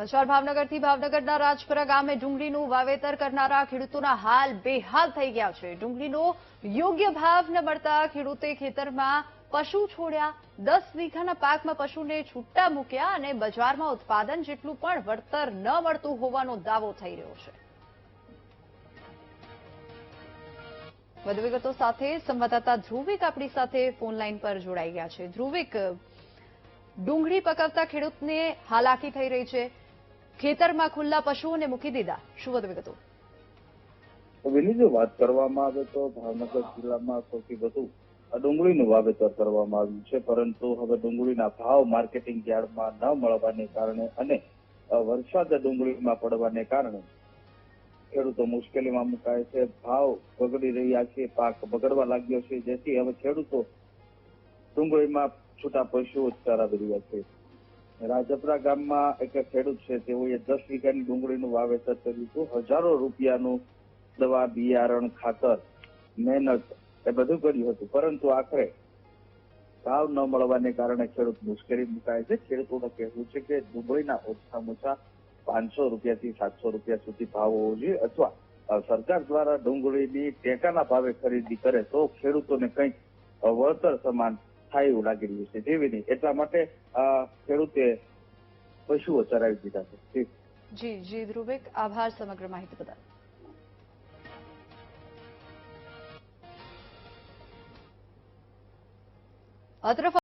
સમાચાર ભાવનગરથી ભાવનગરના રાજપરા ગામે ડુંગળીનું વાવેતર કરનારા ખેડૂતોના હાલ બેહાલ થઈ ગયા છે। ડુંગળીનો યોગ્ય ભાવ ન મળતા ખેડૂતે ખેતરમાં પશુ છોડ્યા। 10 વીઘાના પાકમાં પશુને છૂટા મૂક્યા અને બજારમાં ઉત્પાદન જેટલું પણ વળતર ન મળતું હોવાનો દાવો થઈ રહ્યો છે। વધુ વિગતો સાથે સંવાદદાતા ધ્રુવિક આપણી સાથે ફોન લાઈન પર જોડાઈ ગયા છે। ધ્રુવિક, ડુંગળી પકવતા ખેડૂતને હાલાકી થઈ રહી છે, ખેતરમાં ખુલ્લા પશુઓને મૂકી દીધા, શું વધુ વિગતો? વેલી જો વાત કરવામાં આવે તો ભાવનગર જિલ્લામાં સૌથી વધુ ડુંગળીનું વાવેતર કરવામાં આવ્યું છે, પરંતુ હવે ડુંગળીના ભાવ માર્કેટિંગ યાર્ડમાં ન મળવાને કારણે અને વરસાદ ડુંગળીમાં પડવાને કારણે ખેડૂતો મુશ્કેલીમાં મુકાય છે। ભાવ બગડી રહ્યા છે, પાક બગડવા લાગ્યો છે, જેથી હવે ખેડૂતો ડુંગળીમાં છૂટા પશુઓ ચરાવી રહ્યા છે। રાજપરા ગામમાં એક ખેડૂત છે, તેઓએ 10 વીઘાની ડુંગળીનું વાવેતર કર્યું હતું। હજારો રૂપિયાનું દવા, બિયારણ, ખાતર, મહેનત એ બધું કર્યું હતું, પરંતુ આખરે ભાવ ન મળવાને કારણે ખેડૂત મુશ્કેલી મુકાય છે। ખેડૂતોનું કહેવું છે કે ડુંગળીના ઓછામાં ઓછા 500 રૂપિયાથી 700 રૂપિયા સુધી ભાવ હોવો જોઈએ, અથવા સરકાર દ્વારા ડુંગળીની ટેકાના ભાવે ખરીદી કરે તો ખેડૂતોને કંઈક વળતર સમાન થાય એવું લાગી રહ્યું છે। જેવી નહીં એટલા માટે ખેડૂતે પશુઓ ચરાવી દીધા છે। જી ધ્રુવિક, આભાર સમગ્ર માહિતી બદલ। આ તરફ